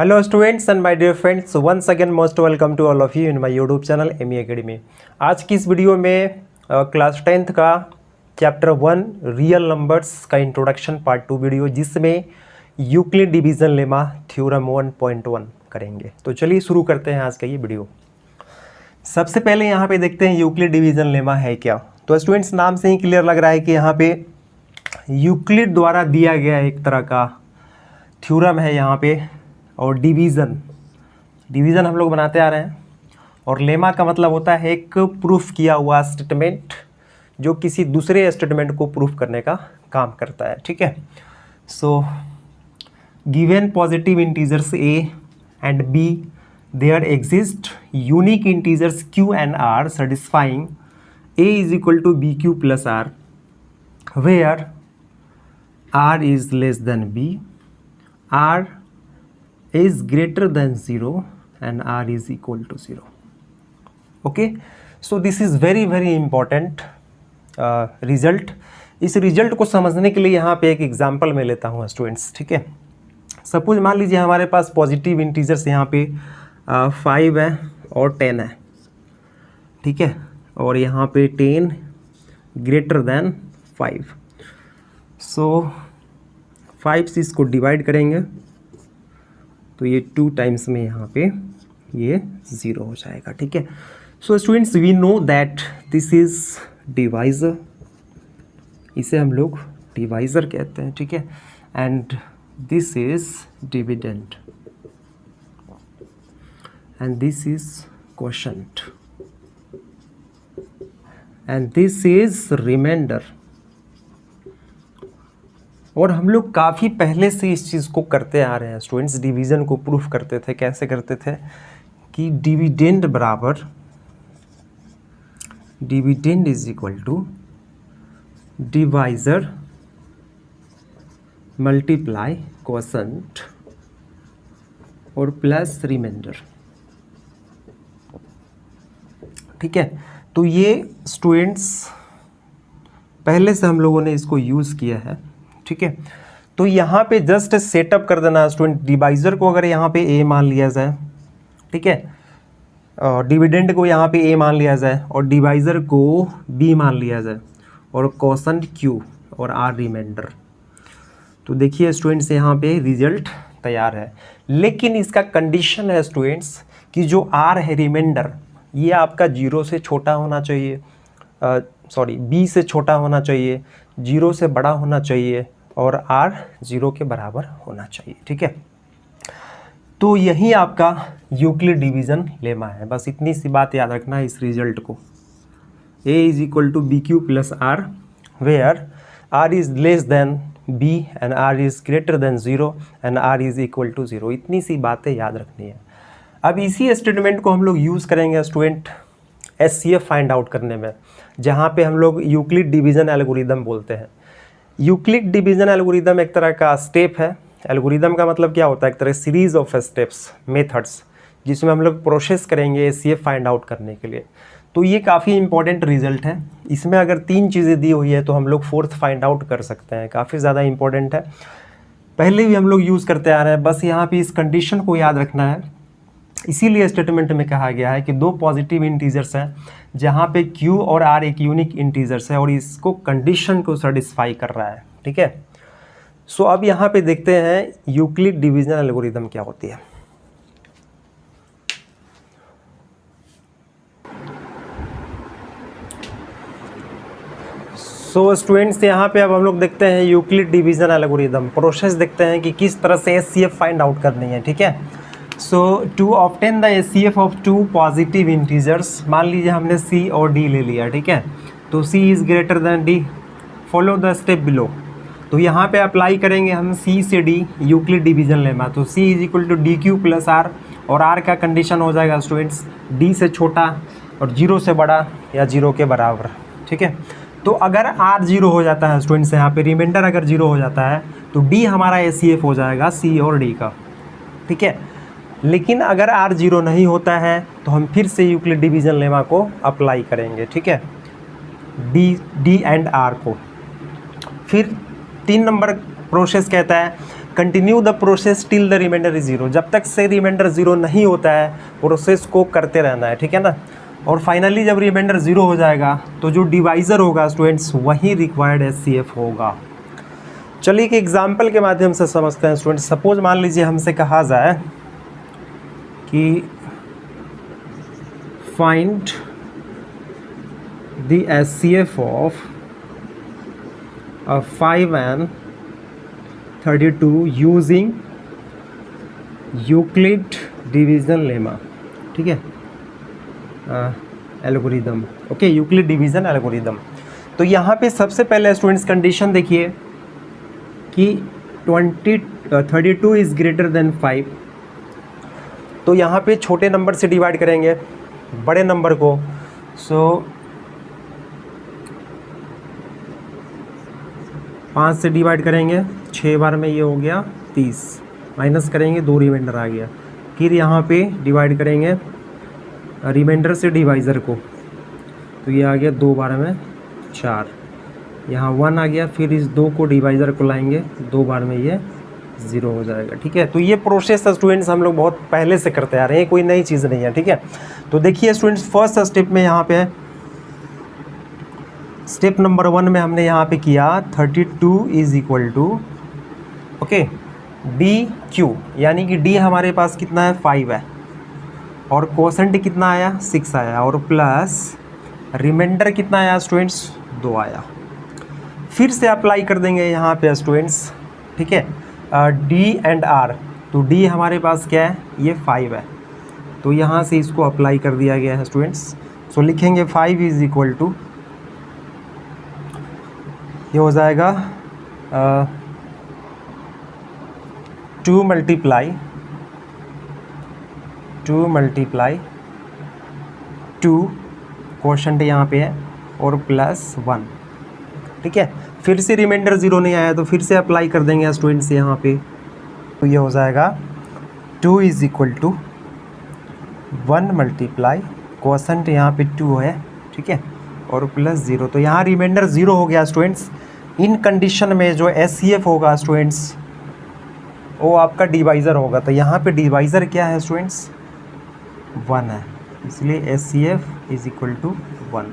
Hello students and my dear friends, once again most welcome to all of you in my YouTube channel Amy Academy. आज की इस video में class 10th का chapter 1 real numbers का introduction part 2 video, जिसमें Euclid division lemma theorem 1.1 करेंगे। तो चलिए शुरू करते हैं आज का ये वीडियो। सबसे पहले यहाँ पे देखते हैं यूक्लिड डिवीजन लेमा है क्या। तो स्टूडेंट्स, नाम से ही क्लियर लग रहा है कि यहाँ पे यूक्लिड द्वारा दिया गया एक तरह का थ्योरम है यहाँ पे, और डिवीज़न हम लोग बनाते आ रहे हैं। और लेमा का मतलब होता है एक प्रूफ किया हुआ स्टेटमेंट जो किसी दूसरे स्टेटमेंट को प्रूफ करने का काम करता है। ठीक है। So given positive integers A and B, there exist unique integers Q and R satisfying A is equal to B Q plus R, where R is less than B, R is greater than 0 and r is equal to 0. Okay, so this is very important result। इस result को समझने के लिए यहाँ पे एक example मैं लेता हूँ स्टूडेंट्स। ठीक है। सपोज मान लीजिए हमारे पास पॉजिटिव इंटीजर्स यहाँ पे 5 है और 10 है। ठीक है। और यहाँ पे 10 ग्रेटर देन 5। सो 5 से इसको डिवाइड करेंगे तो ये 2 टाइम्स में यहाँ पे ये 0 हो जाएगा। ठीक है। So students, we know that this is divisor, इसे हम लोग डिवाइजर कहते हैं। ठीक है। And this is dividend and this is quotient and this is remainder. और हम लोग काफ़ी पहले से इस चीज़ को करते आ रहे हैं स्टूडेंट्स। डिवीज़न को प्रूफ करते थे। कैसे करते थे कि डिविडेंड बराबर dividend is equal to divisor multiply quotient और प्लस रिमाइंडर। ठीक है। तो ये स्टूडेंट्स पहले से हम लोगों ने इसको यूज़ किया है। ठीक है। तो यहाँ पे जस्ट सेटअप कर देना स्टूडेंट। डिवाइजर को अगर यहाँ पे ए मान लिया जाए, ठीक है, और डिविडेंड को यहाँ पे ए मान लिया जाए और डिवाइजर को बी मान लिया जाए और क्वोशंट क्यू और आर रिमाइंडर, तो देखिए स्टूडेंट्स यहाँ पे रिजल्ट तैयार है। लेकिन इसका कंडीशन है स्टूडेंट्स कि जो आर है रिमाइंडर, ये आपका 0 से छोटा होना चाहिए, बी से छोटा होना चाहिए, 0 से बड़ा होना चाहिए और r 0 के बराबर होना चाहिए। ठीक है। तो यही आपका यूक्लिड डिवीजन लेमा है। बस इतनी सी बात याद रखना है इस रिजल्ट को। a is equal to B Q plus R, where r is less than b and r is greater than 0 and r is equal to 0। इतनी सी बातें याद रखनी है। अब इसी स्टेटमेंट को हम लोग यूज़ करेंगे स्टूडेंट SCF फाइंड आउट करने में, जहाँ पे हम लोग यूक्लिड डिवीज़न एल्गोरिदम बोलते हैं। यूक्लिड डिवीज़न एल्गोरिदम एक तरह का स्टेप है। एल्गोरिदम का मतलब क्या होता है? एक तरह सीरीज ऑफ स्टेप्स, मेथड्स, जिसमें हम लोग प्रोसेस करेंगे SCF फाइंड आउट करने के लिए। तो ये काफ़ी इंपॉर्टेंट रिजल्ट है। इसमें अगर 3 चीज़ें दी हुई है तो हम लोग 4th फाइंड आउट कर सकते हैं। काफ़ी ज़्यादा इंपॉर्टेंट है, पहले भी हम लोग यूज़ करते आ रहे हैं। बस यहाँ पर इस कंडीशन को याद रखना है। इसीलिए स्टेटमेंट में कहा गया है कि 2 पॉजिटिव इंटीजर्स हैं जहाँ पे Q और R एक यूनिक इंटीजर्स है और इसको कंडीशन को सेटिस्फाई कर रहा है। ठीक है। सो अब यहाँ पे देखते हैं यूक्लिड डिवीजन एल्गोरिदम क्या होती है। सो स्टूडेंट्स, यहाँ पे अब हम लोग देखते हैं यूक्लिड डिवीजन एल्गोरिदम प्रोसेस, देखते हैं कि किस तरह से SCF फाइंड आउट करनी है। ठीक है। So to obtain the SCF of 2 positive integers, मान लीजिए हमने C और D ले लिया। ठीक है। तो C is greater than D, follow the step below. तो यहाँ पे अप्लाई करेंगे हम C से D यूक्लिड डिवीजन लेमा। तो C is equal to D Q plus R, और R का कंडीशन हो जाएगा स्टूडेंट्स D से छोटा और 0 से बड़ा या 0 के बराबर। ठीक है। तो अगर R 0 हो जाता है स्टूडेंट्स, यहाँ पे रिमाइंडर अगर 0 हो जाता है तो D हमारा SCF हो जाएगा C और D का। ठीक है। लेकिन अगर R 0 नहीं होता है तो हम फिर से यूक्लिड डिवीजन लेमा को अप्लाई करेंगे। ठीक है। D एंड R को। फिर 3 नंबर प्रोसेस कहता है continue the process till the remainder is zero, जब तक से रिमाइंडर ज़ीरो नहीं होता है प्रोसेस को करते रहना है, ठीक है ना। और फाइनली जब रिमाइंडर ज़ीरो हो जाएगा तो जो डिवाइज़र होगा स्टूडेंट्स वही रिक्वायर्ड एचसीएफ होगा। चलिए एक एग्जाम्पल के माध्यम से समझते हैं स्टूडेंट्स। सपोज मान लीजिए हमसे कहा जाए कि find the HCF of 5n 32 using Euclid division lemma, ठीक है, algorithm, okay, Euclid division algorithm. तो यहाँ पे सबसे पहले स्टूडेंट्स कंडीशन देखिए कि 32 इज़ ग्रेटर देन 5, तो यहाँ पे छोटे नंबर से डिवाइड करेंगे बड़े नंबर को। सो 5 से डिवाइड करेंगे, 6 बार में ये हो गया 30, माइनस करेंगे 2 रिमाइंडर आ गया। फिर यहाँ पे डिवाइड करेंगे रिमाइंडर से डिवाइज़र को, तो ये आ गया 2 बार में 4, यहाँ 1 आ गया। फिर इस 2 को डिवाइज़र को लाएंगे, 2 बार में ये 0 हो जाएगा, ठीक है। तो ये प्रोसेस स्टूडेंट्स हम लोग बहुत पहले से करते आ रहे हैं, कोई नई चीज़ नहीं है, ठीक है। तो देखिए स्टूडेंट्स फर्स्ट स्टेप में यहाँ पे स्टेप नंबर 1 में हमने यहाँ पे किया 32 is equal to, okay, D Q, यानी कि डी हमारे पास कितना है 5 है, और कोसेंट कितना आया 6 आया, और प्लस रिमाइंडर कितना आया स्टूडेंट्स 2 आया। फिर से अप्लाई कर देंगे यहाँ पे स्टूडेंट्स, ठीक है, डी एंड आर। तो डी हमारे पास क्या है, ये 5 है, तो यहाँ से इसको अप्लाई कर दिया गया है स्टूडेंट्स। सो लिखेंगे 5 इज़ इक्वल टू, ये हो जाएगा 2 मल्टीप्लाई 2 क्वोशंट यहाँ पे है, और प्लस 1, ठीक है। फिर से रिमाइंडर 0 नहीं आया तो फिर से अप्लाई कर देंगे स्टूडेंट्स यहाँ पे, तो ये हो जाएगा 2 is equal to 1 multiply quotient यहाँ पे 2 है, ठीक है, और प्लस 0। तो यहाँ रिमाइंडर 0 हो गया स्टूडेंट्स। इन कंडीशन में जो एचसीएफ होगा स्टूडेंट्स वो आपका डिवाइज़र होगा, तो यहाँ पे डिवाइज़र क्या है स्टूडेंट्स 1 है, इसलिए एचसीएफ इज़ इक्वल टू 1।